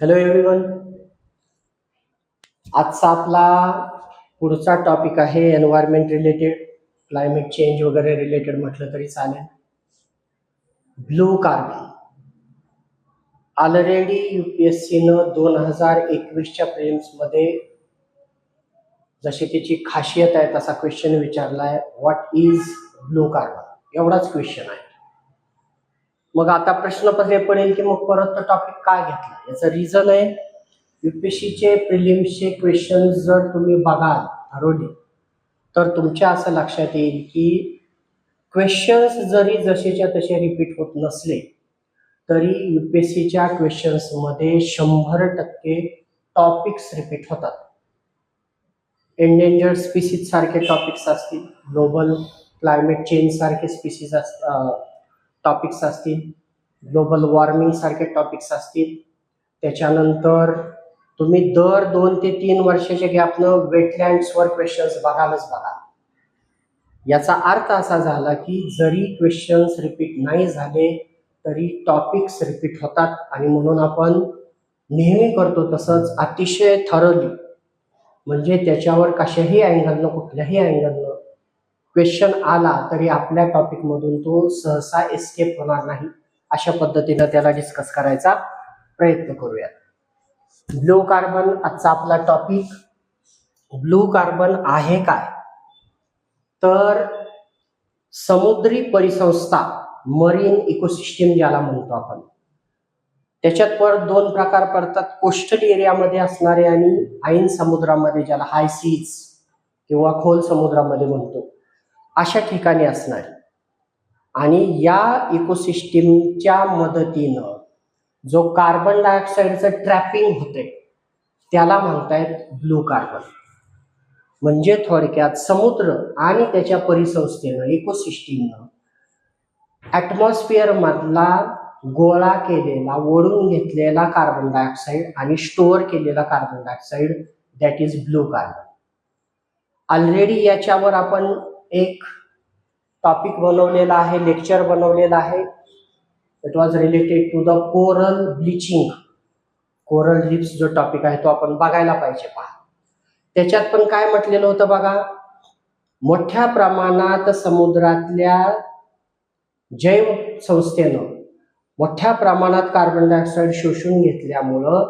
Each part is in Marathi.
Hello everyone. आजचा आपला पुढचा टॉपिक आहे एन्व्हायरमेंट रिलेटेड, क्लायमेट चेंज वगैरे रिलेटेड म्हटलं तरी चालेल. Blue carbon. ऑलरेडी UPSCनं 2021च्या प्रिलिम्समध्ये जशी त्याची खासियत आहे तसा क्वेश्चन विचारलाय, व्हॉट इज ब्लू कार्बन, एवढाच क्वेश्चन आहे. मग आता प्रश्न पडेल की मग परत तो टॉपिक का घेतला. याचं रिझन आहे, UPSCचे प्रिलिम्सचे क्वेश्चन जर तुम्ही बघाल ठरवले तर तुमच्या असं लक्षात येईल की क्वेश्चन्स जरी जसेच्या तसे रिपीट होत नसले तरी UPSCच्या क्वेश्चन्समध्ये 100% टॉपिक्स रिपीट होतात. एंडेंजर्ड स्पीसीज सारखे टॉपिक्स असतील, ग्लोबल क्लायमेट चेंज सारखे स्पीसीज टॉपिक्स असतील, ग्लोबल वॉर्मिंग सारखे टॉपिक्स असतील. त्याच्यानंतर तुम्ही दर 2 ते 3 वर्षाच्या गॅपनं वेटलँड्सवर क्वेश्चन्स बघालच बघा. याचा अर्थ असा झाला की जरी क्वेश्चन्स रिपीट नाही झाले तरी टॉपिक्स रिपीट होतात आणि म्हणून आपण नेहमी करतो तसंच अतिशय थरली, म्हणजे त्याच्यावर कशाही अँगलनं कुठल्याही अँगलनं क्वेश्चन आला तरी आपल्या टॉपिकमधून तो सहसा एस्केप होणार नाही, अशा पद्धतीनं त्याला डिस्कस करायचा प्रयत्न करूया. ब्लू कार्बन आजचा आपला टॉपिक. ब्लू कार्बन आहे काय, तर समुद्री परिसंस्था, मरीन इकोसिस्टीम ज्याला म्हणतो आपण, त्याच्यात परत 2 प्रकार पडतात. कोस्टल एरियामध्ये असणारे आणि ऐन समुद्रामध्ये, ज्याला हाय सीज किंवा खोल समुद्रामध्ये म्हणतो, अशा ठिकाणी असणारी. आणि या इकोसिस्टीमच्या मदतीनं जो कार्बन डायऑक्साईडचं ट्रॅपिंग होते त्याला म्हणतायत ब्लू कार्बन. म्हणजे थोडक्यात समुद्र आणि त्याच्या परिसंस्थेनं, इकोसिस्टीमनं ॲटमॉस्फिअर मधला गोळा केलेला, ओढून घेतलेला कार्बन डायऑक्साईड आणि स्टोअर केलेला carbon dioxide, that is blue carbon. Already याच्यावर आपण एक टॉपिक बनवलेला आहे, लेक्चर बनवलेला आहे. It was related to the coral bleaching, coral reefs जो टॉपिक आहे तो आपण बघायला पाहिजे. पहा, त्याच्यात पण काय म्हटलेलं होतं बघा, मोठ्या प्रमाणात समुद्रातल्या जैव संस्थेनं मोठ्या प्रमाणात कार्बन डायऑक्साईड शोषून घेतल्यामुळं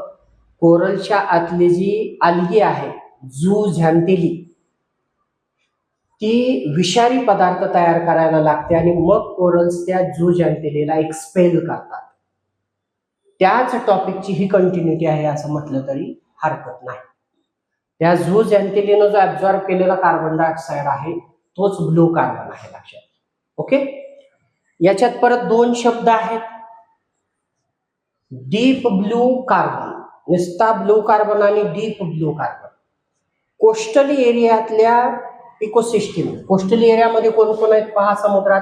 कोरलच्या आतली जी अल्गी आहे, झूझॅन्थिली, ती विषारी पदार्थ तयार करायला लागते आणि मग कोरल्स त्या झूझॅन्थिलीला एक्सपेल करतात. त्याच टॉपिकची ही कंटिन्युटी आहे असं म्हटलं तरी हरकत नाही. त्या झूझॅन्थिलीनं जो ऍब्झॉर्ब केलेला कार्बन डायऑक्साईड आहे तोच ब्लू कार्बन आहे, लक्षात. ओके. याच्यात परत 2 शब्द आहेत, डीप ब्लू कार्बन, नुसता ब्लू कार्बन आणि डीप ब्लू कार्बन. कोस्टल एरियातल्या इकोसिस्टीम, कोस्टल एरियामध्ये कोण कोण आहेत पहा. समुद्रात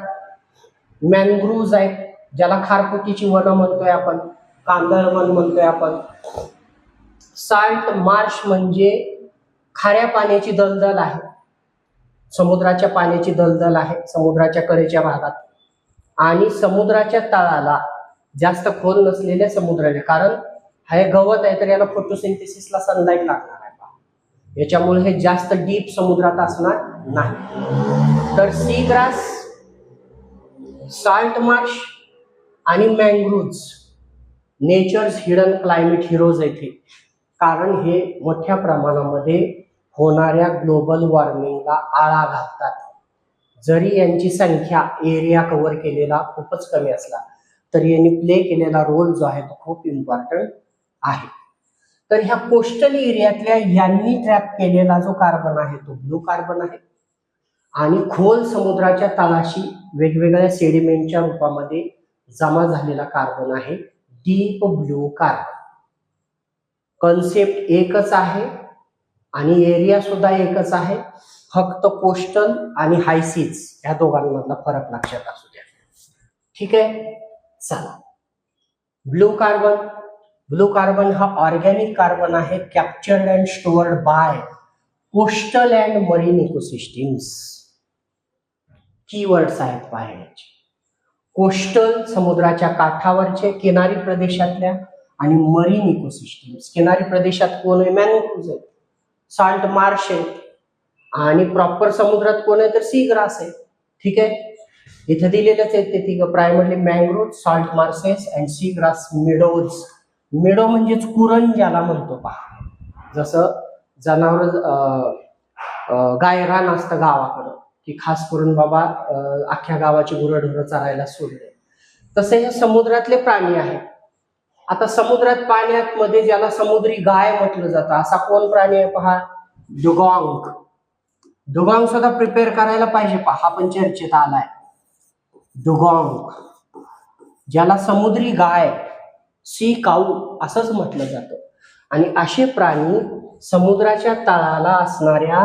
मॅनग्रुव्ज आहेत, ज्याला खारफुटीची वनं म्हणतोय आपण, कांदळवन म्हणतोय आपण. साल्ट मार्श म्हणजे खाऱ्या पाण्याची दलदल आहे, समुद्राच्या पाण्याची दलदल आहे समुद्राच्या कडेच्या भागात. आणि समुद्राच्या तळाला जास्त खोल नसलेल्या समुद्राने, कारण हे गवत आहे तर याला फोटोसिंथेसिसला सनलाईट लागणार आहे, याच्यामुळे हे जास्त डीप समुद्रात असणार नाही. तर सी ग्रास, साल्ट मार्श आणि mangroves natures hidden climate heroes येथे, कारण हे मोठ्या प्रमाणामध्ये होणाऱ्या ग्लोबल वॉर्मिंगला आळा घालतात. जरी यांची संख्या, एरिया कव्हर केलेला खूपच कमी असला तरी यांनी प्ले केलेला रोल जो आहे तो खूप इम्पॉर्टंट आहे. तर ह्या कोस्टल एरियातल्या यांनी ट्रॅप केलेला जो कार्बन आहे तो ब्लू कार्बन आहे. आणि खोल समुद्राच्या तळाशी वेगवेगळ्या सेडिमेंटच्या रूपामध्ये जमा झालेला कार्बन आहे डीप ब्लू कार्बन. कन्सेप्ट एकच आहे आणि एरिया सुद्धा एकच आहे, फक्त कोस्टल आणि हायसीज या दोघांमधला फरक लक्षात असू द्या. ठीक आहे, चला. Blue carbon. ब्लू कार्बन हा ऑर्गॅनिक कार्बन आहे, captured and stored by coastal and marine ecosystems. Keywords आहेत पाहण्याचे. कोस्टल समुद्राच्या काठावरचे, किनारी प्रदेशातल्या, आणि मरीन इकोसिस्टीम्स. किनारी प्रदेशात कोण आहे? मॅंग्रोव्ज आहेत, सॉल्ट मार्श आहेत, आणि प्रॉपर समुद्रात कोण आहे तर सी ग्रास आहे. ठीक आहे, इथे दिलेलेच आहेत ते तिघं, primarily mangrove, salt marshes and sea grass meadows. Meadow म्हणजेच कुरण ज्याला म्हणतो पहा, जसं जनावर गायरान असतं गावाकडं की खास करून बाबा अख्ख्या गावाची गुरंढोरं चरायला सोडले, तसे हे समुद्रातले प्राणी आहेत. आता समुद्रात पाण्यात मध्ये ज्याला समुद्री गाय म्हटलं जातं असा कोण प्राणी आहे पहा? डुगॉंग. डुगॉंग सुद्धा प्रिपेअर करायला पाहिजे पहा, हा पण चर्चेत आलाय. डुगॉंग ज्याला समुद्री गाय, सी काऊ असंच म्हटलं जातं. आणि असे प्राणी समुद्राच्या तळाला असणाऱ्या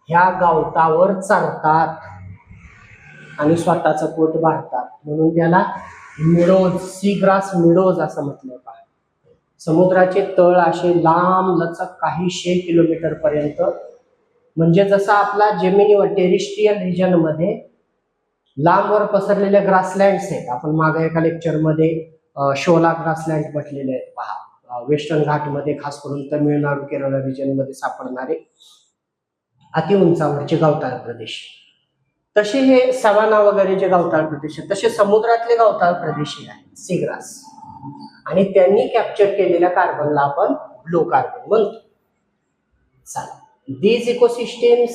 ह्या गवतावर चरतात आणि स्वतःचं पोट भरतात, म्हणून त्याला मिडोज, सी ग्रास मिडोज असं म्हटलं पहा. समुद्राचे तळ असे लांब लचक काही 100 किलोमीटर पर्यंत, म्हणजे जसा आपला जमिनीवर टेरिस्ट्रियल रिजन मध्ये लांबवर पसरलेल्या ग्रासलँड्स आहेत. आपण मागे एका लेक्चरमध्ये शोला ग्रासलँड म्हटलेले आहेत पहा, वेस्टर्न घाटमध्ये खास करून तमिळनाडू केरळ रिजन मध्ये सापडणारे अति उंचावरचे गवताळ प्रदेश. तसे हे सवाना वगैरे जे गवताळ प्रदेश आहेत तसे समुद्रातले गवताळ प्रदेश आहेत सीग्रास, आणि त्यांनी कॅप्चर केलेल्या कार्बनला आपण ब्लू कार्बन म्हणतो. These ecosystems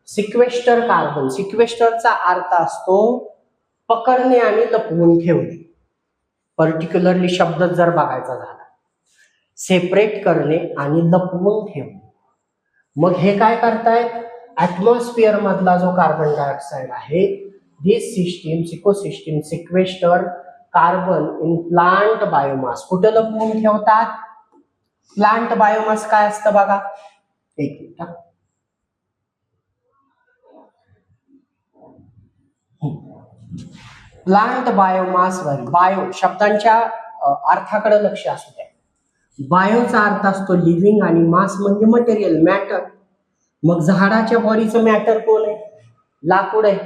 sequester carbon. सिक्वेस्टरचा अर्थ असतो पकडणे आणि लपवून ठेवणे. पर्टिक्युलरली शब्द जर बघायचा झाला, सेपरेट करणे आणि लपवून ठेवणे. मग हे काय करतायत? ऍटमॉस्फिअर मधला जो कार्बन डायऑक्साईड आहे, this system ecosystem sequester carbon in plant biomass. कुठे लपवून ठेवतात? प्लांट बायोमास काय असतं बघा, एक मिनिट. प्लांट बायोमास वर, बायो शब्दांच्या अर्थाकडे लक्ष असू द्या. बायोचा अर्थ असतो लिव्हिंग आणि मास म्हणजे मटेरियल, मॅटर. मग झाडाच्या बॉडीचं मॅटर कोण आहे? लाकूड आहे,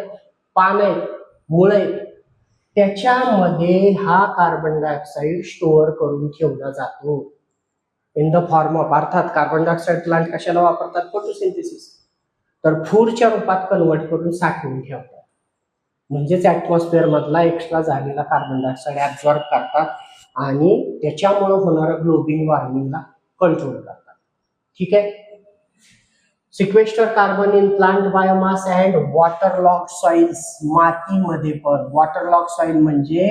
पान आहेत, मुळ आहेत. त्याच्यामध्ये हा कार्बन डायऑक्साईड स्टोअर करून ठेवला जातो इन द फॉर्म ऑफ, अर्थात कार्बन डायऑक्साईड प्लांट कशाला वापरतात? फोटोसिंथेसिस. तर फूडच्या रूपात कन्वर्ट करून साठवून ठेवतात. म्हणजेच ऍटमॉस्फिअर मधला एक्स्ट्रा झालेला कार्बन डायऑक्साईड ऍब्झॉर्ब करतात आणि त्याच्यामुळे होणारं ग्लोबल वॉर्मिंगला कंट्रोल करतात. ठीक आहे. Sequester carbon in plant biomass and waterlog soils. मातीमध्ये पण वॉटरलॉग सॉइल म्हणजे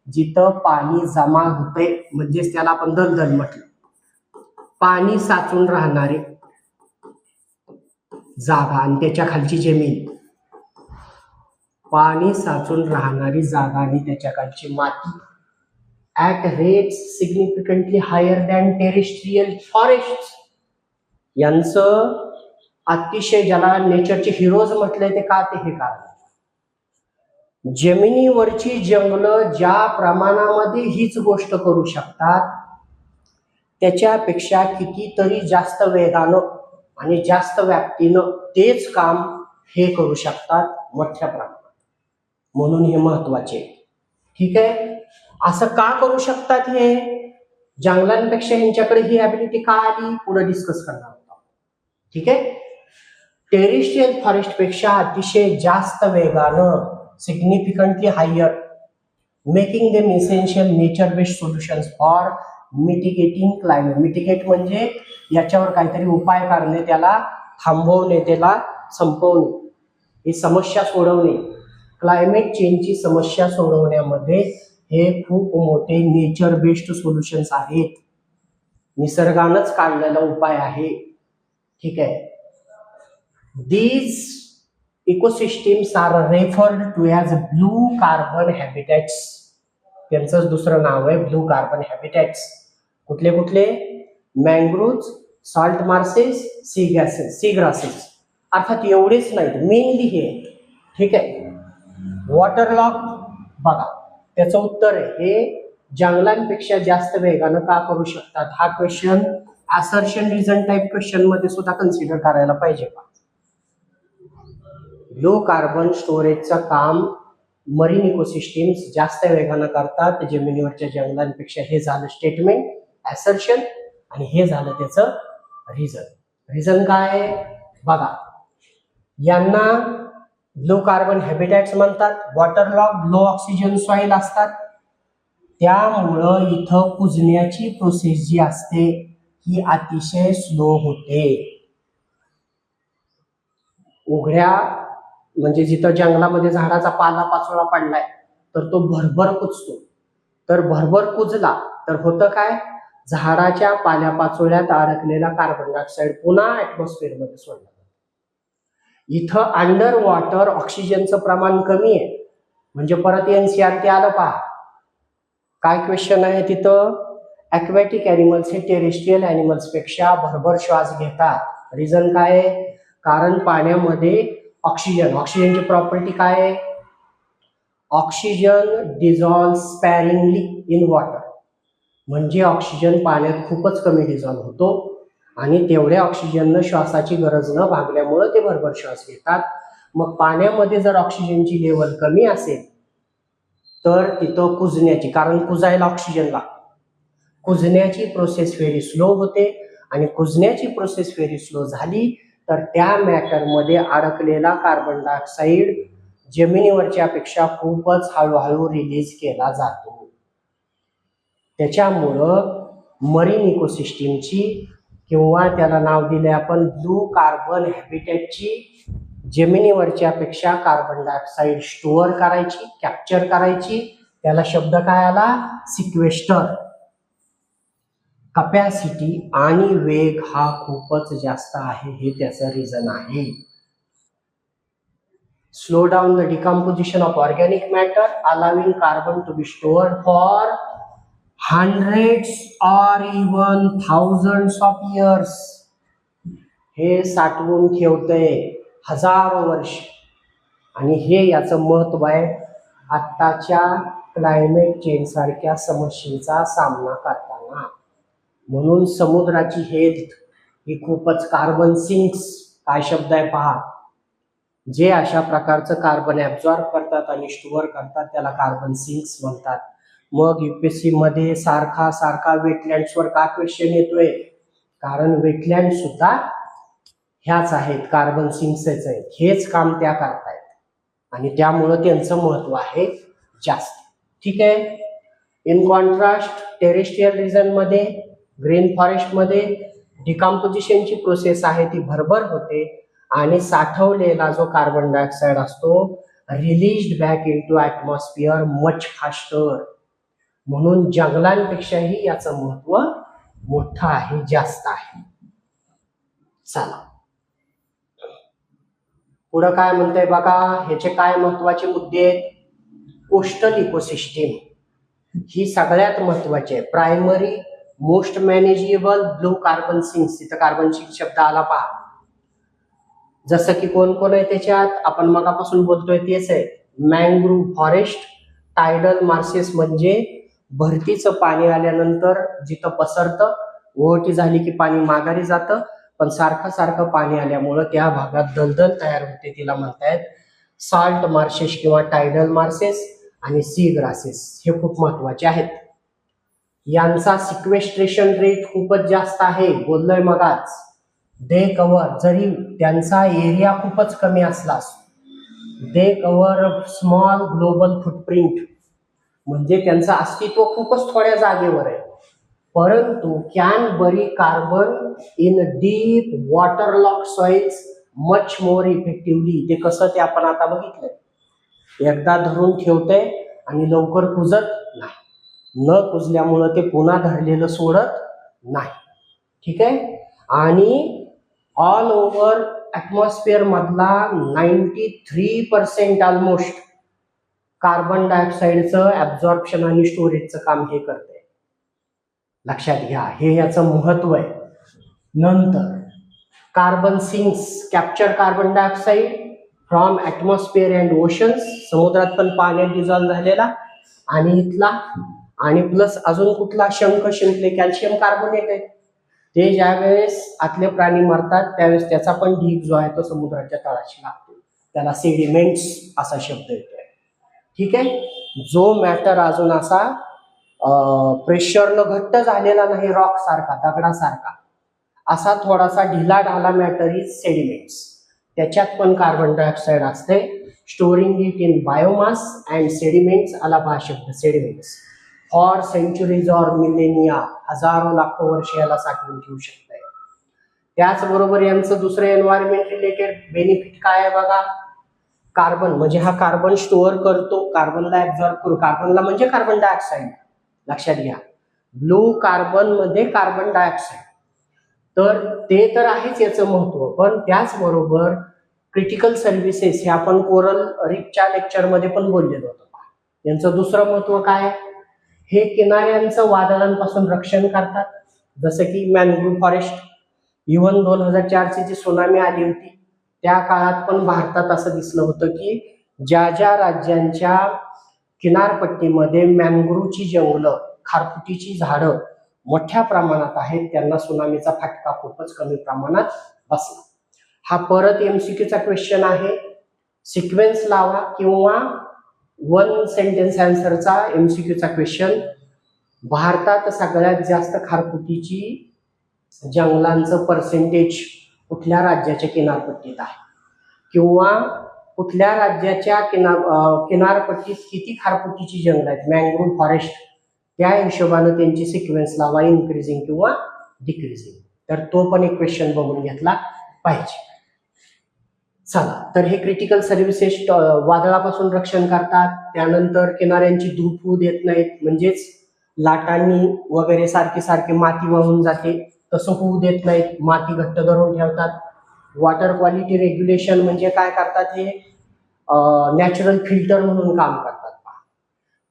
जिथं पाणी जमा होते, म्हणजेच त्याला आपण दलदल म्हटलं, पाणी साचून राहणारे जागा आणि त्याच्या खालची जमीन, पाणी साचून राहणारी जागा आणि त्याच्या खालची माती at rates significantly higher than terrestrial forest. यांचं अतिशय, ज्याला नेचरचे हिरोज म्हटलंय ते का, ते हे कारण जमिनीवरची जंगलं ज्या प्रमाणामध्ये हीच गोष्ट करू शकतात त्याच्यापेक्षा कितीतरी जास्त वेगानं आणि जास्त व्याप्तीनं तेच काम हे करू शकतात मोठ्या प्रमाणात. म्हणून हे महत्वाचे. ठीक आहे. असं का करू शकतात हे? जंगलांपेक्षा यांच्याकडे ही ॲबिलिटी का आली पुढे डिस्कस करणार आहोत. ठीक आहे. टेरेस्ट्रियल फॉरेस्ट पेक्षा अतिशय जास्त वेगानं, significantly higher, making them essential nature based solutions for mitigating climate. Mitigate म्हणजे याच्यावर काहीतरी उपाय करणे, त्याला थांबवणे, त्याला संपवणे, ही समस्या सोडवणे. क्लायमेट चेंजची समस्या सोडवण्यामध्ये हे खूप मोठे नेचर बेस्ड सोल्युशन्स आहेत, निसर्गानंच काढलेला उपाय आहे. ठीक आहे. These ecosystems are referred to as blue carbon habitats. त्यांचंच दुसरं नाव आहे ब्लू कार्बन हॅबिटॅट्स. कुठले कुठले? मॅंग्रोव्ज, सॉल्ट मार्सेस, सी ग्रासेस. अर्थात एवढेच नाहीत, मेनली हे. ठीक आहे. वॉटरलॉग बघा, त्याचं उत्तर आहे हे जंगलांपेक्षा जास्त वेगानं का करू शकतात. हा question assertion reason type question मध्ये सुद्धा कन्सिडर करायला पाहिजे का. लो कार्बन स्टोरेजचं काम मरीन इकोसिस्टीम्स जास्त वेगानं करतात जमिनीवरच्या जंगलांपेक्षा, हे झालं स्टेटमेंट. ऍसर्शन आणि हे झालं त्याचं रिझन. रिझन काय आहे बघा, यांना ब्लू कार्बन हॅबिटॅट्स म्हणतात, वॉटरलॉग लो ऑक्सिजन सॉइल असतात, त्यामुळं इथं कुजण्याची प्रोसेस जी असते ही अतिशय स्लो होते. उघड्या म्हणजे जिथं जंगलामध्ये झाडाचा पाला पाचोळा पडलाय तर तो भरभर कुजतो, तर भरभर कुजला तर होतं काय, झाडाच्या पाल्यापाचोळ्यात अडकलेला कार्बन डायऑक्साईड पुन्हा ऍटमॉस्फिअर मध्ये सोडला जातो. इथं अंडर वॉटर ऑक्सिजनचं प्रमाण कमी आहे, म्हणजे परत एनसीआरटी आलं पहा. काय क्वेश्चन आहे तिथं, ॲक्वॅटिक ॲनिमल्स हे टेरेस्ट्रियल ॲनिमल्स पेक्षा भरभर श्वास घेतात. रिझन काय आहे, कारण पाण्यामध्ये ऑक्सिजनची प्रॉपर्टी काय आहे, ऑक्सिजन डिझॉल्व स्पॅरिंगली इन वॉटर, म्हणजे ऑक्सिजन पाण्यात खूपच कमी डिझॉल्व होतो आणि तेवढ्या ऑक्सिजननं श्वासाची गरज न भागल्यामुळे ते भरभर श्वास घेतात. मग पाण्यामध्ये जर ऑक्सिजनची लेवल कमी असेल तर तिथं कुजण्याची, कारण कुजायला ऑक्सिजन लागतो, कुजण्याची प्रोसेस व्हेरी स्लो होते आणि कुजण्याची प्रोसेस व्हेरी स्लो झाली तर त्या मॅटरमध्ये अडकलेला कार्बन डायऑक्साईड जमिनीवरच्या पेक्षा खूपच हळूहळू रिलीज केला जातो. त्याच्यामुळं मरीन इकोसिस्टीमची किंवा त्याला नाव दिले आपण ब्लू कार्बन हॅबिटॅटची जमिनीवरच्या पेक्षा कार्बन डायऑक्साईड स्टोअर करायची, कॅप्चर करायची, त्याला शब्द काय आला, सिक्वेस्टर, कपॅसिटी आणि वेग हा खूपच जास्त आहे, हे त्याचं रिझन आहे. Slow down the decomposition of organic matter allowing carbon to be stored for hundreds or even thousands of years. हे साठवून ठेवतंय हजारो वर्ष, आणि हे याचं महत्व आहे आत्ताच्या क्लायमेट चेंज सारख्या समस्येचा सामना करताना. म्हणून समुद्राची हेल्थ ही खूपच, कार्बन सिंक्स काय शब्द आहे पहा, जे अशा प्रकारचं कार्बन ऍब्झॉर्ब करतात आणि स्टोअर करतात त्याला कार्बन सिंक्स म्हणतात. मग यूपीएससी मध्ये सारखा वेटलँड्सवर का क्वेश्चन येतोय, कारण वेटलँड सुद्धा ह्याच आहेत, कार्बन सिंक्सच आहेत, हेच काम त्या करतायत आणि त्यामुळं त्यांचं महत्व आहे जास्त. ठीक आहे. इन कॉन्ट्रास्ट टेरेस्ट्रियल रिजन मध्ये, ग्रीन फॉरेस्ट मध्ये डिकम्पोजिशनची प्रोसेस आहे ती भरभर होते आणि साठवलेला जो कार्बन डायऑक्साईड असतो released back into atmosphere much faster. म्हणून जंगलांपेक्षाही याचं महत्व मोठं आहे, जास्त आहे. चला पुढं काय म्हणतंय बघा, ह्याचे काय महत्वाचे मुद्दे आहेत. कोस्टल इकोसिस्टीम ही सगळ्यात महत्वाची आहे. Primary most manageable blue carbon sinks, इथं कार्बन सिंक्स शब्द आला पहा. जसं की कोण कोण आहे त्याच्यात, आपण मगापासून बोलतोय तेच आहे. मँग्रोव्ह फॉरेस्ट, टायडल मार्सेस म्हणजे भरतीचं पाणी आल्यानंतर जिथं पसरतं, ओहोटी झाली की पाणी माघारी जातं, पण सारखं पाणी आल्यामुळं त्या भागात दलदल तयार होते, तिला म्हणतायत सॉल्ट मार्शेस किंवा टायडल मार्सेस. आणि सी ग्रासेस हे खूप महत्वाचे आहेत. यांचा सिक्वेस्ट्रेशन रेट खूपच जास्त आहे, बोललोय मगाच. दे कव्हर, जरी त्यांचा एरिया खूपच कमी असला, दे कव्हर स्मॉल ग्लोबल फुटप्रिंट, म्हणजे त्यांचं अस्तित्व खूपच थोड्या जागेवर आहे, परंतु कॅन बरी carbon in deep water lock soils much more effectively. ते कसं ते आपण आता बघितलंय, एकदा धरून ठेवतंय आणि लवकर कुजत नाही, न कुजल्यामुळं ते पुन्हा धरलेलं सोडत नाही. ठीक आहे. आणि ऑल ओव्हर ॲटमॉस्फिअर मधला 93% ऑलमोस्ट कार्बन डायऑक्साईडचं ऍब्झॉर्प्शन आणि स्टोरेजचं काम हे करते. लक्षात घ्या, हे याचं महत्व आहे. नंतर carbon sinks capture carbon dioxide from atmosphere and oceans, समुद्रात पण पाण्यात डिझॉल्व झालेला आणि इथला, आणि प्लस अजून कुठला, शंख शिंपले कॅल्शियम कार्बोनेट आहे, ते ज्यावेळेस आतले प्राणी मरतात त्यावेळेस त्याचा पण ढीग जो आहे तो समुद्राच्या तळाशी लागतो, त्याला सेडिमेंट्स असा शब्द येतोय. ठीक आहे. जो मॅटर अजून असा प्रेशरनं घट्ट झालेला नाही, रॉक सारखा, दगडासारखा, असा थोडासा ढिला ढाला मॅटर इज सेडिमेंट्स. त्याच्यात पण कार्बन डायऑक्साईड असते. Storing it in biomass and sediments, आला पहा शब्द sediments, for centuries or millennia, हजारो लाखो वर्ष याला साठवून ठेवू शकते. त्याचबरोबर यांचं दुसरं एन्व्हायरमेंट रिलेटेड बेनिफिट काय आहे बघा. कार्बन म्हणजे हा कार्बन स्टोअर करतो, कार्बनला ऍब्झॉर्ब करू, कार्बनला म्हणजे कार्बन डायऑक्साईड लक्षात घ्या. ब्लू कार्बन मध्ये कार्बन डायऑक्साईड, तर ते तर आहेच याचं महत्व, पण त्याचबरोबर क्रिटिकल सर्व्हिसेस हे आपण कोरल रीफच्या लेक्चरमध्ये पण बोललेलो होतो. यांचं दुसरं महत्व काय, हे किनाऱ्यांचं वादळांपासून रक्षण करतात, जसं की मॅनग्रोव्ह फॉरेस्ट. इव्हन 2004ची जी सुनामी आली होती त्या काळात पण भारतात असं दिसलं होतं की ज्या ज्या राज्यांच्या किनारपट्टीमध्ये मॅनग्रोव्हची जंगलं, खारफुटीची झाडं मोठ्या प्रमाणात आहेत, त्यांना सुनामीचा फटका खूपच कमी प्रमाणात बसला. हा परत एमसीक्यूचा क्वेश्चन आहे. सिक्वेन्स लावा किंवा वन सेंटेन्स आन्सरचा एमसीक्यूचा क्वेश्चन. भारतात सगळ्यात जास्त खारफुटीची जंगलांचं पर्सेंटेज कुठल्या राज्याच्या किनारपट्टीत आहे, किंवा कुठल्या राज्याच्या किनारपट्टीत किती खारफुटीची जंगल आहेत, मॅनग्रोव्ह फॉरेस्ट, त्या हिशोबानं त्यांची सिक्वेन्स लावा, इन्क्रीजिंग किंवा डिक्रीजिंग. तर तो पण एक क्वेश्चन बघून घेतला पाहिजे. चला, तर हे क्रिटिकल सर्व्हिसेस वादळापासून रक्षण करतात. त्यानंतर किनाऱ्यांची धूप होऊ देत नाहीत, म्हणजेच लाटांनी वगैरे सारखी सारखी माती वाहून जाते तसं होऊ देत नाहीत, माती घट्ट धरून ठेवतात. वॉटर क्वालिटी रेग्युलेशन म्हणजे काय करतात, हे नॅचरल फिल्टर म्हणून काम करतात.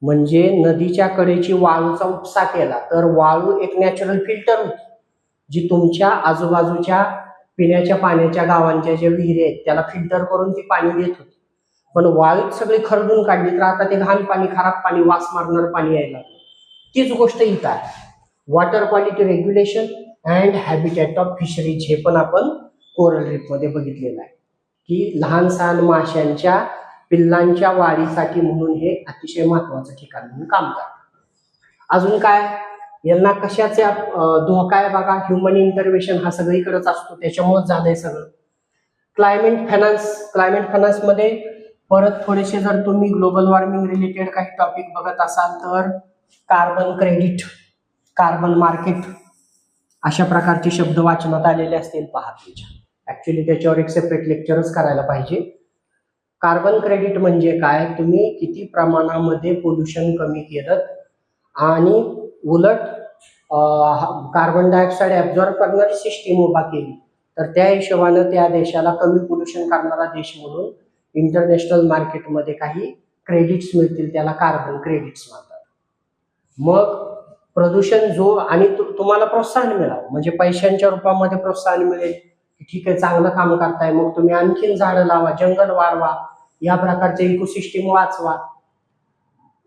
म्हणजे नदीच्या कडेची वाळूचा उपसा केला तर वाळू एक नॅचरल फिल्टर होती, जी तुमच्या आजूबाजूच्या पिण्याच्या पाण्याच्या गावांच्या ज्या विहिरी आहेत त्याला फिल्टर करून ती पाणी देत होती. पण वाळूच सगळी खरडून काढली तर आता ते घाण पाणी, खराब पाणी, वास मारणार पाणी यायला लागलं. तीच गोष्ट इथं आहे. Water quality regulation and habitat of fisheries, हे पण आपण कोरल रीफ मध्ये बघितलेलं आहे की लहान सहान माशांच्या पिल्लांच्या वाढीसाठी म्हणून हे अतिशय महत्वाचं ठिकाण म्हणून काम करतात. अजून काय, यांना कशाचा धोका आहे बघा, ह्युमन इंटरव्हेन्शन हा सगळीकडेच असतो, त्याच्यामुळेच झालंय सगळं. क्लायमेट फायनान्स मध्ये परत थोडेसे जर तुम्ही ग्लोबल वॉर्मिंग रिलेटेड काही टॉपिक बघत असाल तर कार्बन क्रेडिट, कार्बन मार्केट अशा प्रकारचे शब्द वाचनात आलेले असतील पहा तुमच्या. ऍक्च्युली त्याच्यावर एक सेपरेट लेक्चरच करायला पाहिजे. कार्बन क्रेडिट म्हणजे काय, तुम्ही किती प्रमाणामध्ये पोल्युशन कमी केलं आणि उलट कार्बन डायऑक्साईड ऍब्झॉर्ब करणारी सिस्टीम उभा केली तर त्या हिशोबानं त्या देशाला कमी पोल्युशन करणारा देश म्हणून इंटरनॅशनल मार्केटमध्ये काही क्रेडिट्स मिळतील, त्याला कार्बन क्रेडिट्स म्हणतात. मग प्रदूषण जो आणि तुम्हाला प्रोत्साहन मिळावं, म्हणजे पैशांच्या रूपामध्ये प्रोत्साहन मिळेल की ठीक आहे चांगलं काम करताय, मग तुम्ही आणखीन झाडं लावा, जंगल वाढवा, या प्रकारचे इकोसिस्टीम वाचवा.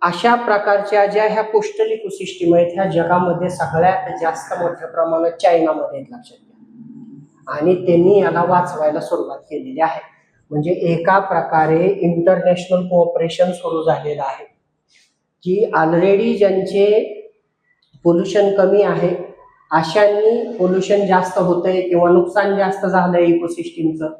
अशा प्रकारच्या ज्या ह्या कोस्टल इकोसिस्टीम आहेत ह्या जगामध्ये सगळ्यात जास्त मोठ्या प्रमाणात चायनामध्ये आहेत, लक्षात घ्या. आणि त्यांनी याला वाचवायला सुरुवात केलेली आहे. म्हणजे एका प्रकारे इंटरनॅशनल कोऑपरेशन सुरू झालेलं आहे की ऑलरेडी ज्यांचे पोल्युशन कमी आहे अशांनी पोल्युशन जास्त होतंय किंवा नुकसान जास्त झालंय इकोसिस्टीमचं,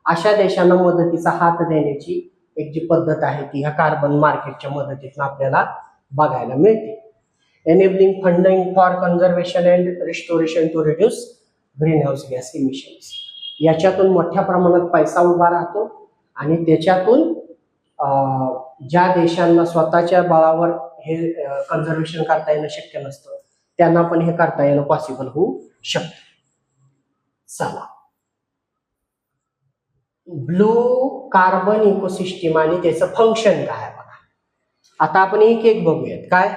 अशा देशांना मदतीचा हात देण्याची एक जी पद्धत आहे ती ह्या कार्बन मार्केटच्या मदतीतून आपल्याला बघायला मिळते. Enabling funding for conservation and restoration to reduce greenhouse gas emissions, याच्यातून मोठ्या प्रमाणात पैसा उभा राहतो आणि त्याच्यातून ज्या देशांना स्वतःच्या बळावर हे कन्झर्वेशन करता येणं शक्य नसतं त्यांना पण हे करता येणं पॉसिबल होऊ शकतं. चला, ब्लू कार्बन इकोसिस्टीम आणि त्याचं फंक्शन काय आहे बघा. आता आपण एक एक बघूयात. काय,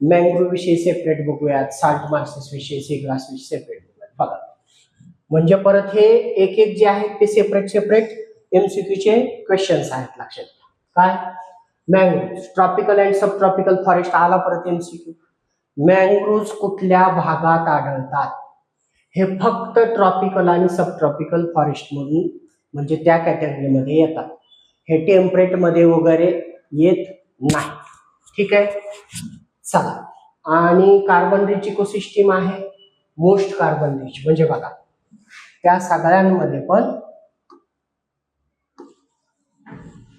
मॅंग्रोव्ह विषयी सेपरेट बघूयात, साल्ट मार्सेस विषयी, सीग्रास विषयी सेपरेट बघूयात. बघा, म्हणजे परत हे एक एक जे आहेत ते सेपरेट एमसीक्यूचे क्वेश्चन्स आहेत, लक्षात घ्या. काय, mangrove tropical and sub tropical forest आला परत एमसीक्यू. मॅंग्रोव्ह कुठल्या भागात आढळतात, हे फक्त ट्रॉपिकल आणि सब ट्रॉपिकल फॉरेस्ट मधून म्हणजे त्या कॅटेगरीमध्ये येतात. हे टेम्परेट मध्ये वगैरे येत नाही. ठीक आहे. चला, आणि कार्बन रिच इकोसिस्टीम आहे मोस्ट कार्बन रिच. म्हणजे बघा त्या सगळ्यांमध्ये पण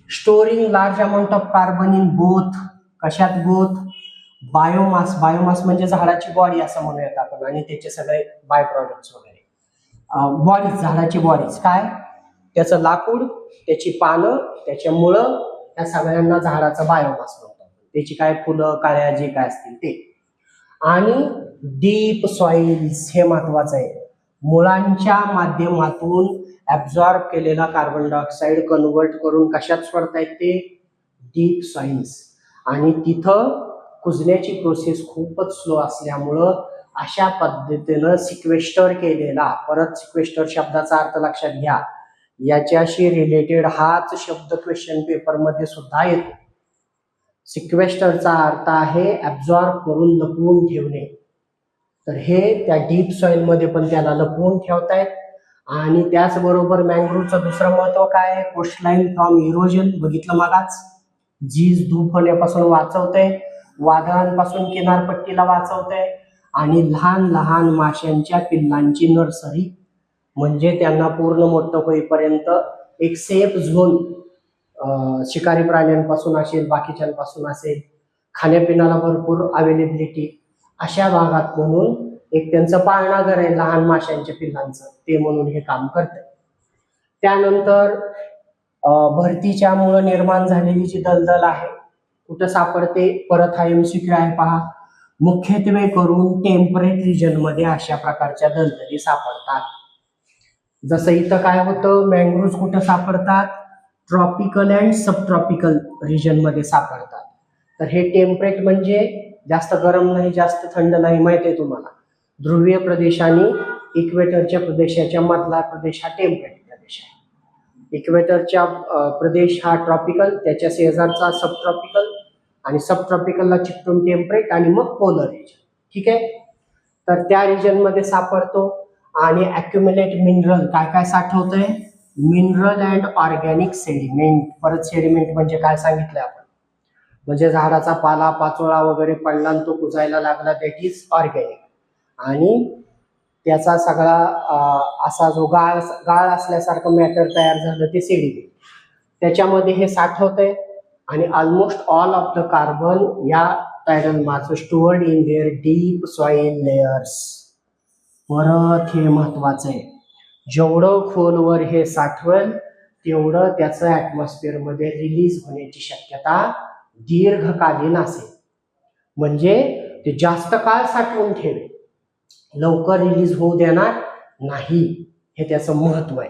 storing large amount of carbon in both, कशात बोथ, बायोमास, बायोमास म्हणजे झाडाची बॉडी असं म्हणूयात आपण, आणि त्याचे सगळे बाय प्रॉडक्ट्स वगैरे, बॉडीज, झाडाची बॉडीज, काय त्याचं लाकूड, त्याची पानं, त्याचे मुळं, त्या सगळ्यांना झाडाचा बायोमास म्हणतात. त्याची काय फुलं, काळ्या जे काय असतील ते. आणि डीप सॉइल्स हे महत्वाचं आहे. मुळांच्या माध्यमातून ऍब्झॉर्ब केलेला कार्बन डायऑक्साईड कन्वर्ट करून कशात सोडता येते, डीप सॉइल्स. आणि तिथं कुजण्याची प्रोसेस खूपच स्लो असल्यामुळं अशा पद्धतीनं सिक्वेस्टर केलेला, परत सिक्वेस्टर शब्दाचा अर्थ लक्षात घ्या, याच्याशी रिलेटेड हाच शब्द क्वेश्चन पेपर मध्ये सुद्धा येतो. सिक्वेस्टरचा अर्थ आहे ऍब्झॉर्ब करून लपवून ठेवणे. तर हे त्या डीप सॉइल मध्ये पण त्याला लपवून ठेवतायत. आणि त्याचबरोबर मँग्रोव्हचं दुसरं महत्व काय आहे, कोस्टलाईन फ्रॉम इरोजन, बघितलं मागाच, झीज धूप होण्यापासून वाचवतंय, वादळांपासून किनारपट्टीला वाचवतंय, आणि लहान लहान माशांच्या पिल्लांची नर्सरी, म्हणजे त्यांना पूर्ण मोठं होईपर्यंत एक सेफ झोन, शिकारी प्राण्यांपासून असेल, बाकीच्यांपासून असेल, खाण्यापिण्याला भरपूर अवेलेबिलिटी, अशा भागात म्हणून एक त्यांचं पाळणाघर आहे लहान माशांच्या पिल्लांचं, ते म्हणून हे काम करतंय. त्यानंतर भरतीच्या मुळे निर्माण झालेली जी दलदल आहे कुठं सापडते, परत हा MCQ आहे पहा, मुख्यत्वे करून टेम्परेट रिजन मध्ये अशा प्रकारच्या दलदली सापडतात. जसं इथं काय होतं, मँग्रोव्ह कुठं सापडतात, ट्रॉपिकल अँड सबट्रॉपिकल रिजन मध्ये सापडतात. तर हे टेम्परेट म्हणजे जास्त गरम नाही, जास्त थंड नाही, माहिती आहे तुम्हाला. ध्रुवीय प्रदेश आणि इक्वेटरच्या प्रदेशाच्या मधला प्रदेश हा टेम्परेट प्रदेश आहे. इक्वेटरच्या प्रदेश हा ट्रॉपिकल, त्याच्या शेजारचा सबट्रॉपिकल, आणि सबट्रॉपिकलला चिकटून टेम्परेट, आणि मग पोलर रिजन. ठीक आहे, तर त्या रिजन मध्ये सापडतो. आणि अक्युमुलेट मिनरल, काय काय साठवतंय, मिनरल अँड ऑर्गॅनिक सेडिमेंट. परत सेडिमेंट म्हणजे काय सांगितलंय आपण, म्हणजे झाडाचा पाला पाचोळा वगैरे पडला आणि तो कुजायला लागला, दॅट इज ऑर्गॅनिक. आणि त्याचा सगळा असा जो गाळ गाळ असल्यासारखं मॅटर तयार झालं ते सेडिमेंट, त्याच्यामध्ये हे साठवतंय. आणि almost all of the carbon या tidal marsh stored in their deep soil layers. परत हे महत्वाचं आहे, जेवढं खोलवर हे साठवेल तेवढं त्याचं ऍटमॉस्फिअर मध्ये रिलीज होण्याची शक्यता दीर्घकालीन असेल. म्हणजे ते जास्त काळ साठवून ठेवेल, लवकर रिलीज होऊ देणार नाही, हे त्याचं महत्व आहे.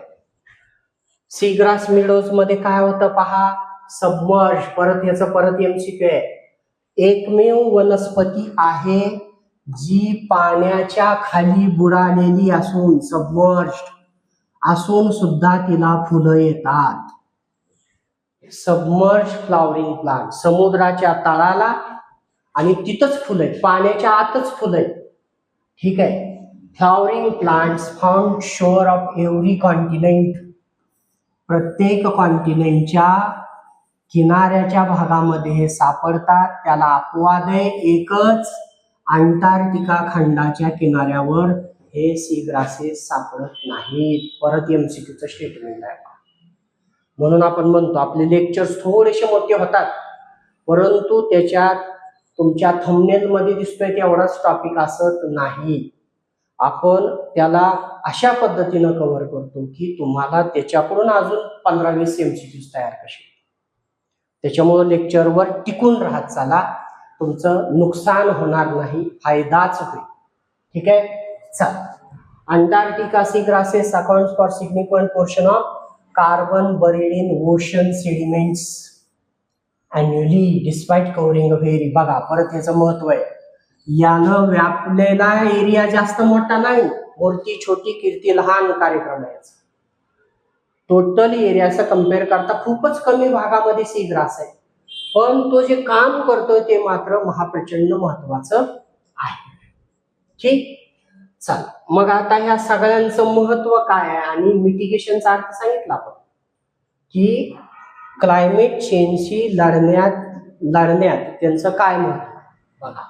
सीग्रास मिडोज मध्ये काय होतं पहा, सबमर्ज. परत याचं परत MCQ आहे, एकमेव वनस्पती आहे जी पाण्याच्या खाली बुडालेली असून, सबमर्ज असून सुद्धा तिला फुलं येतात. सबमर्ज फ्लॉवरिंग प्लांट, समुद्राच्या तळाला आणि तिथंच फुलं आहेत, पाण्याच्या आतच फुलं आहेत. ठीक आहे, flowering plants found shore of every continent. प्रत्येक कॉन्टिनेंटच्या किनाऱ्याच्या भागामध्ये हे सापडतात. त्याला अपवाद आहे एकच, अंटार्क्टिका खंडाच्या किनाऱ्यावर हे सीग्रासेस सापडत नाहीत. परत MCQचं स्टेटमेंट आहे. म्हणून आपण म्हणतो आपले लेक्चर्स थोडेसे मोठे होतात, परंतु त्याच्यात तुमच्या थंबनेल मध्ये दिसतोय तेवढाच टॉपिक असत नाही. आपण त्याला अशा पद्धतीनं कव्हर करतो की तुम्हाला त्याच्याकडून अजून 15-20 MCQs तयार कसे. त्याच्यामुळे लेक्चरवर टिकून राहत चला, तुमचं नुकसान होणार नाही, फायदाच होईल. ठीक आहे, चला. Antarctica sea grasses accounts for significant portion of carbon buried in ocean sediments annually despite covering very. बघा परत याचं महत्व आहे, यानं व्यापलेला एरिया जास्त मोठा नाही, मूर्ती छोटी कीर्ती लहान कार्यक्रम आहे. टोटल एरियाचं कम्पेअर करता खूपच कमी भागामध्ये सीग्रास आहे, पण तो जे काम करतोय ते मात्र महाप्रचंड महत्वाचं आहे. ठीक, चला मग आता ह्या सगळ्यांचं महत्व काय आहे आणि मिटिगेशनचा अर्थ सांगितला आपण की क्लायमेट चेंजशी लढण्यात त्यांचं काय महत्व. बघा,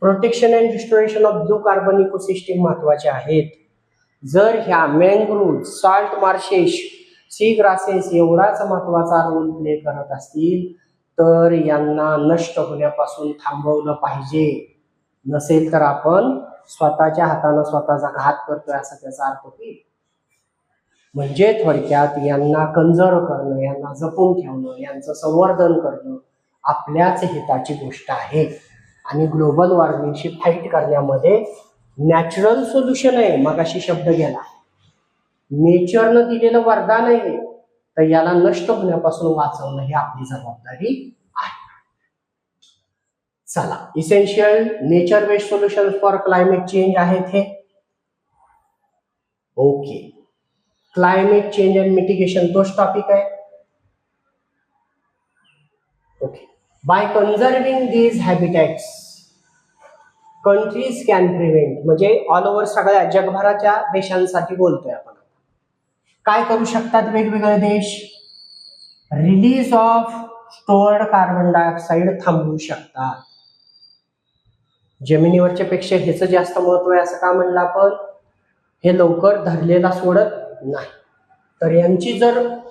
protection and restoration of blue carbon ecosystem महत्वाचे आहेत. जर ह्या mangrove, salt marches, C grasses एवढाच महत्वाचा रोल प्ले करत असतील तर यांना नष्ट होण्यापासून थांबवलं पाहिजे. नसेल तर आपण स्वतःच्या हाताने स्वतःचा घात करतोय असा त्याचा अर्थ होईल. म्हणजे थोडक्यात यांना कंजर्व करणं, यांना जपून ठेवणं, यांचं संवर्धन करणं आपल्याच हिताची गोष्ट आहे. आणि ग्लोबल वॉर्मिंगशी फाईट करण्यामध्ये नॅचरल सोल्युशन आहे. मगाशी शब्द गेला, नेचरनं दिलेलं वरदान आहे, तर याला नष्ट होण्यापासून वाचवणं ही आपली जबाबदारी आहे. चला, essential nature based solution for climate change आहेत हे. Okay, climate change and mitigation तोच टॉपिक आहे. Okay, by conserving these habitats countries can prevent, म्हणजे ऑल ओव्हर सगळ्या जगभराच्या देशांसाठी बोलतोय आपण. काय करू शकतात वेगवेगळे देश? Release of stored carbon dioxide थांबवू शकतात. जमिनीवरच्या पेक्षा ह्याचं जास्त महत्व आहे असं का म्हणलं आपण? हे लवकर धरलेला सोडत नाही. तर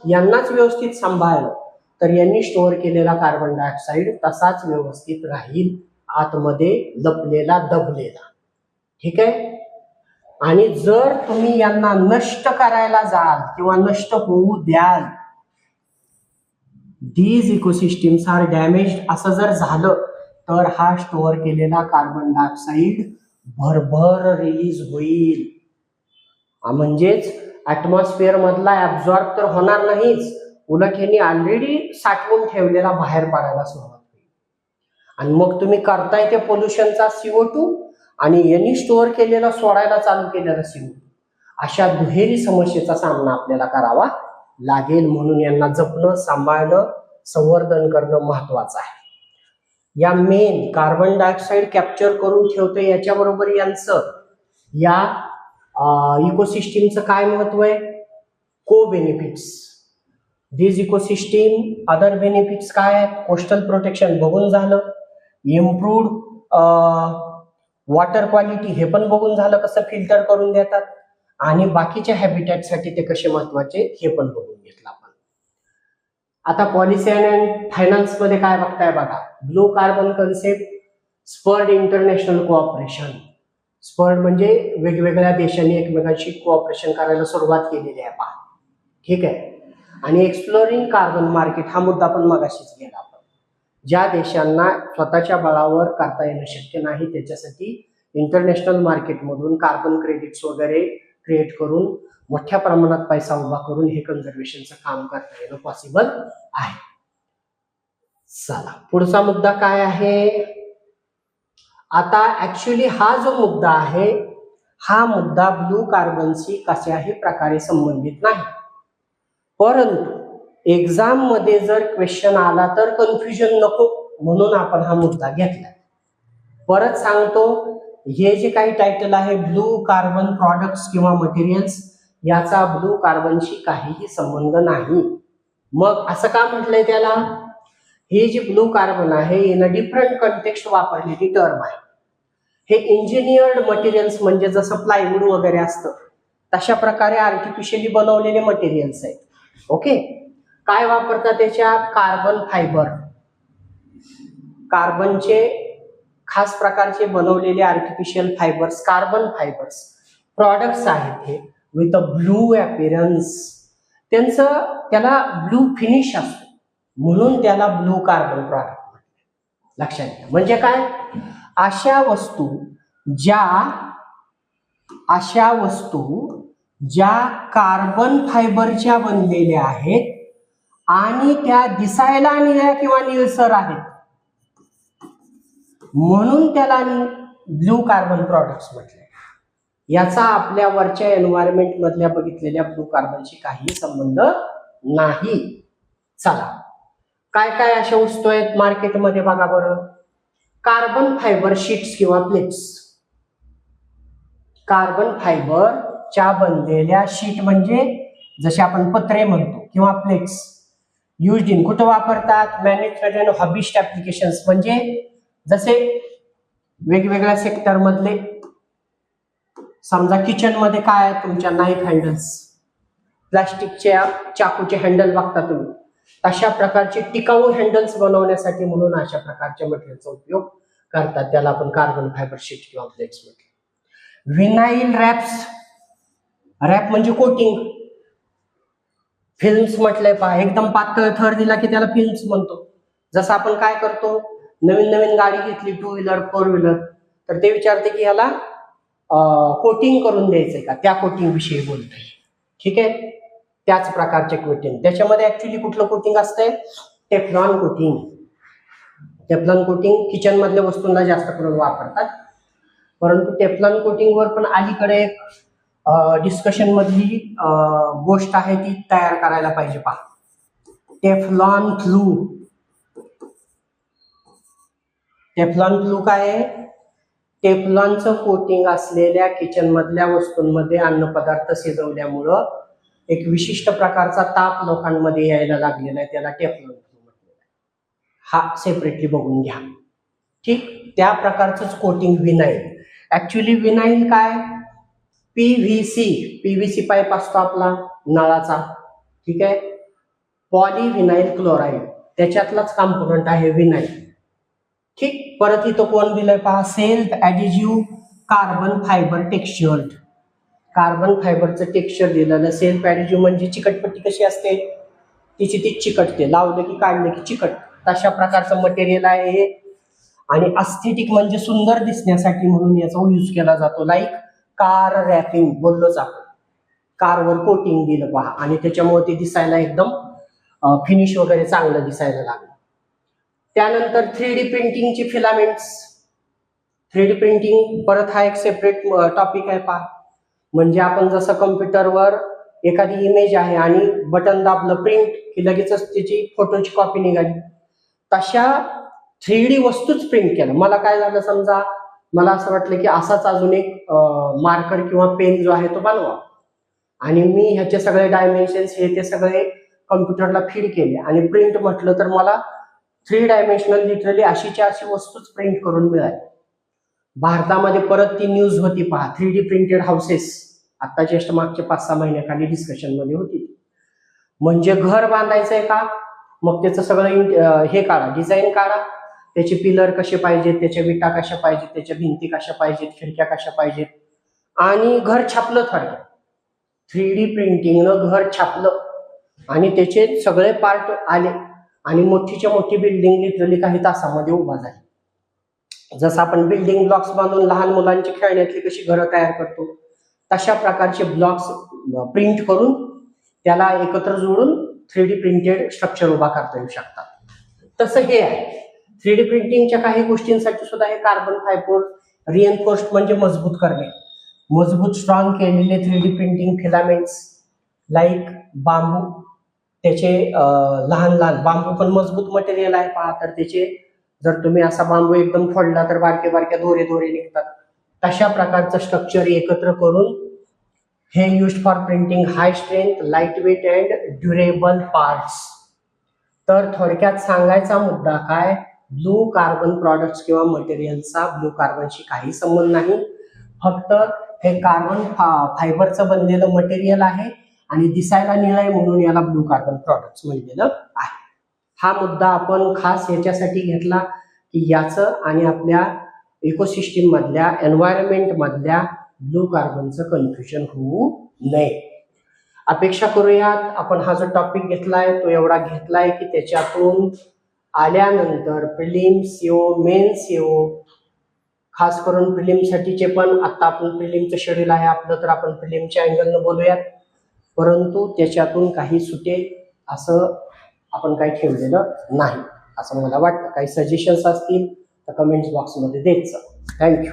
यांनाच व्यवस्थित सांभाळलं तर यांनी स्टोअर केलेला कार्बन डायऑक्साईड तसाच व्यवस्थित राहील, आतमध्ये लपलेला दबलेला. ठीक आहे. आणि जर तुम्ही यांना नष्ट करायला जाल किंवा नष्ट होऊ द्याल, दीज इकोसिस्टीम्स आर डॅमेज्ड असं जर झालं तर हा स्टोअर केलेला कार्बन डायऑक्साईड भरभर रिलीज होईल. म्हणजेच ऍटमॉस्फिअर मधला ऍब्झॉर्ब तर होणार नाहीच, उलट यांनी ऑलरेडी साठवून ठेवलेला बाहेर पडायला सुरुवात होईल. आणि मग तुम्ही करताय ते पोल्युशनचा CO2 आणि यांनी स्टोअर केलेला सोडायला चालू केलेला CO2, अशा दुहेरी समस्येचा सामना आपल्याला करावा लागेल. म्हणून यांना जपणं, सांभाळणं, संवर्धन करणं महत्वाचं आहे. या मेन कार्बन डायऑक्साईड कॅप्चर करून ठेवतं, याच्याबरोबर यांचं या इकोसिस्टीमचं काय महत्व आहे? को बेनिफिट्स. दिस इकोसिस्टीम अदर बेनिफिट्स काय आहेत? कोस्टल प्रोटेक्शन बघून झालं, इम्प्रूव्ड वॉटर क्वालिटी हे पण बघून झालं, कसं फिल्टर करून देतात, आणि बाकीच्या हॅबिटॅटसाठी ते कसे महत्वाचे हे पण बघून घेतलं आपण. आता पॉलिसी अँड फायनान्स मध्ये काय बघताय बघा. Blue carbon concept spurred international cooperation. Spurred म्हणजे वेगवेगळ्या देशांनी एकमेकांशी कोऑपरेशन करायला सुरुवात केलेली आहे पहा. ठीक आहे. आणि एक्सप्लोरिंग कार्बन मार्केट हा मुद्दा पण मगाशीच गेला आपण. ज्या देशांना स्वतःच्या बळावर करता येणं शक्य नाही त्याच्यासाठी इंटरनॅशनल मार्केटमधून कार्बन क्रेडिट्स वगैरे क्रिएट करून मोठ्या प्रमाणात पैसा उभा करून हे कन्झर्वेशनचं काम करता येणं पॉसिबल आहे. चला, पुढचा मुद्दा काय आहे? आता ऍक्च्युली हा जो मुद्दा आहे हा मुद्दा ब्लू कार्बनशी कशाही प्रकारे संबंधित नाही, परंतु एक्झाम मध्ये जर क्वेश्चन आला तर कन्फ्युजन नको म्हणून आपण हा मुद्दा घेतला. परत सांगतो, हे जे काही टायटल आहे ब्लू कार्बन प्रॉडक्ट्स किंवा मटेरियल्स, याचा ब्लू कार्बनशी काहीही संबंध नाही. मग असं का म्हटलंय त्याला? हे जे ब्लू कार्बन आहे इन अ डिफरंट कंटेक्स्ट वापरलेली टर्म आहे. हे इंजिनियर्ड मटेरियल्स म्हणजे जसं प्लायवूड वगैरे असतं तशा प्रकारे आर्टिफिशियली बनवलेले मटेरियल्स आहेत. ओके. काय वापरतात त्याच्यात? कार्बन फायबर, कार्बनचे खास प्रकारचे बनवलेले artificial fibres, carbon fibres products आहेत हे, विथ अ ब्लू अपीरन्स. त्याला ब्लू फिनिश असतो म्हणून त्याला ब्लू कार्बन प्रॉडक्ट म्हणतात. लक्षात घ्या. म्हणजे काय? अशा वस्तू ज्या कार्बन फायबरच्या बनलेल्या आहेत आणि त्या दिसायला निळ्या किंवा निळसर आहेत म्हणून त्याला ब्लू कार्बन प्रॉडक्ट्स म्हटले. याचा आपल्या वरच्या एन्व्हायरमेंट मधल्या बघितलेल्या ब्लू कार्बनशी काही संबंध नाही. चला, काय काय अशा वस्तू आहेत मार्केटमध्ये बघा बरं. कार्बन फायबर शीट्स किंवा प्लेट्स. कार्बन फायबरच्या बनलेल्या शीट म्हणजे जसे आपण पत्रे म्हणतो किंवा प्लेट्स. युज्ड इन कुठं वापरतात? मॅन्युफॅक्चरिंग हॉबिस्ट ऍप्लिकेशन्स, म्हणजे जसे वेगवेगळ्या सेक्टर मधले, समजा किचन मध्ये काय आहे तुमच्या नाईफ हँडल्स, प्लास्टिकच्या चाकूचे हँडल बघता तुम्ही, अशा प्रकारचे टिकाऊ हँडल्स बनवण्यासाठी म्हणून अशा प्रकारच्या मटेरियलचा उपयोग करतात. त्याला आपण कार्बन फायबर शीट किंवा प्लेट्स म्हणतो. विनाईल रॅप्स, रॅप म्हणजे कोटिंग, फिल्म्स म्हटलंय पहा, एकदम पातळ थर दिला की त्याला फिल्म्स म्हणतो. जसं आपण काय करतो, नवीन नवीन गाडी घेतली, 2 व्हीलर 4 व्हीलर, तर ते विचारते की ह्याला कोटिंग करून द्यायचंय का, त्या कोटिंग विषयी बोलतोय. ठीक आहे, त्याच प्रकारचे कोटिंग. त्याच्यामध्ये ऍक्च्युली कुठलं कोटिंग असतंय, Teflon coating. Teflon coating kitchen मधल्या वस्तूंना जास्त करून वापरतात, परंतु टेफ्लॉन कोटिंग वर पण अलीकडे एक डिस्कशन मधली गोष्ट आहे ती तयार करायला पाहिजे पहा. Teflon flu. टेफ्लॉन फ्लू काय आहे, टेफ्लॉनचं कोटिंग असलेल्या किचन मधल्या वस्तूंमध्ये अन्नपदार्थ शिजवल्यामुळं एक विशिष्ट प्रकारचा ताप लोकांमध्ये यायला लागलेला आहे, त्याला टेफ्लॉन फ्लू म्हटलेला आहे. हा सेपरेटली बघून घ्या. ठीक, त्या प्रकारचंच कोटिंग विनाईल. ऍक्च्युली विनाईल काय, पीव्हीसी पाईप असतो आपला नळाचा, ठीक आहे, पॉलीविनाईल क्लोराईड, त्याच्यातलाच कॉम्पोनंट आहे विनाईल. ठीक, परत इथं कोण दिलंय पहा, self adhesive carbon fibre textured. Carbon फायबरचं टेक्स्चर दिलेलं. सेल्फ ऍडिजिव्ह म्हणजे चिकटपट्टी कशी असते, तिची ती चिकटते, लावलं की काढलं की चिकट, तशा प्रकारचं मटेरियल आहे हे. आणि अस्थेटिक म्हणजे सुंदर दिसण्यासाठी म्हणून याचा यूज केला जातो. लाईक कार रॅपिंग बोललोच आपण, कारवर कोटिंग दिलं पहा, आणि त्याच्यामुळे ते दिसायला एकदम फिनिश वगैरे चांगलं दिसायला लागलं. त्यानंतर 3D प्रिंटिंगची फिलामेंट्स. 3D प्रिंटिंग परत हा एक सेपरेट टॉपिक आहे पहा. म्हणजे आपण जसं कम्प्युटरवर एखादी इमेज आहे आणि बटन दाबलं प्रिंट की लगेचच त्याची फोटोची कॉपी निघाली, तशा 3D वस्तूच प्रिंट केलं. मला काय झालं, समजा मला असं वाटलं की असाच अजून एक मार्कर किंवा पेन जो आहे तो बनवा, आणि मी ह्याचे सगळे डायमेन्शन्स हे ते सगळे कम्प्युटरला फीड केले आणि प्रिंट म्हटलं, तर मला 3 डायमेन्शनल लिटरली अशीच्या अशी वस्तूच प्रिंट करून मिळाली. भारतामध्ये परत ती न्यूज होती पहा, 3D प्रिंटेड हाऊसेस, आता जस्ट मागच्या 5-6 महिन्याखाली डिस्कशन मध्ये होती. म्हणजे घर बांधायचंय का, मग त्याचं सगळं हे काढा, डिझाईन काढा, त्याचे पिलर कसे पाहिजेत, त्याच्या विटा कशा पाहिजेत, त्याच्या भिंती कशा पाहिजेत, खिडक्या कशा पाहिजेत, आणि घर छापलं. थोडक्यात 3D प्रिंटिंगनं घर छापलं आणि त्याचे सगळे पार्ट आले आणि मोठीच्या मोठी बिल्डिंग लिटरली काही तासामध्ये उभा झाली. जसं आपण बिल्डिंग ब्लॉक्स बांधून लहान मुलांची खेळण्यातली कशी घरं तयार करतो, तशा प्रकारचे ब्लॉक्स प्रिंट करून त्याला एकत्र जोडून 3D प्रिंटेड स्ट्रक्चर उभा करता येऊ शकतात. तसं हे आहे 3D प्रिंटिंगच्या काही गोष्टींसाठी सुद्धा हे कार्बन फायबर रिएन्फोर्स्ड म्हणजे मजबूत करणे, मजबूत स्ट्रॉंग केलेले 3D प्रिंटिंग फिलामेंट्स लाईक बांबू, त्याचे लहान लहान बांबू पण मजबूत मटेरियल आहे पहा, तर त्याचे जर तुम्ही असा बांबू एकदम फोडला तर बारके बारके दोरे दोरे निघतात. तशा प्रकारचं स्ट्रक्चर एकत्र करून हे used for printing high strength, light weight and durable parts. तर थोडक्यात सांगायचा मुद्दा काय, ब्लू कार्बन प्रॉडक्ट्स किंवा मटेरियलचा ब्लू कार्बनशी काही संबंध नाही, फक्त हे कार्बन फायबरचं बनलेलं मटेरियल आहे आणि दिसायला निळं आहे म्हणून याला ब्लू कार्बन प्रॉडक्ट्स म्हणलेलं आहे. हा मुद्दा आपण खास याच्यासाठी घेतला की याचं आणि आपल्या इकोसिस्टीम मधल्या एन्व्हायरमेंट मधल्या ब्लू कार्बनचं कन्फ्युजन होऊ नये. अपेक्षा करूयात आपण हा जो टॉपिक घेतलाय तो एवढा घेतलाय की त्याच्यातून आल्यानंतर प्रिलिम्स येओ, मेन्स येओ, खास करून प्रिलिमसाठीचे पण आता आपण प्रिलिमचं शेड्यूल आहे आपलं, तर आपण प्रिलिमच्या अँगलनं बोलूयात, परंतु त्याच्यातून काही सुटेल असं आपण काही ठेवलेलं नाही असं मला वाटतं. काही सजेशन्स असतील तर कमेंट्स बॉक्समध्ये द्यायचं. थँक्यू.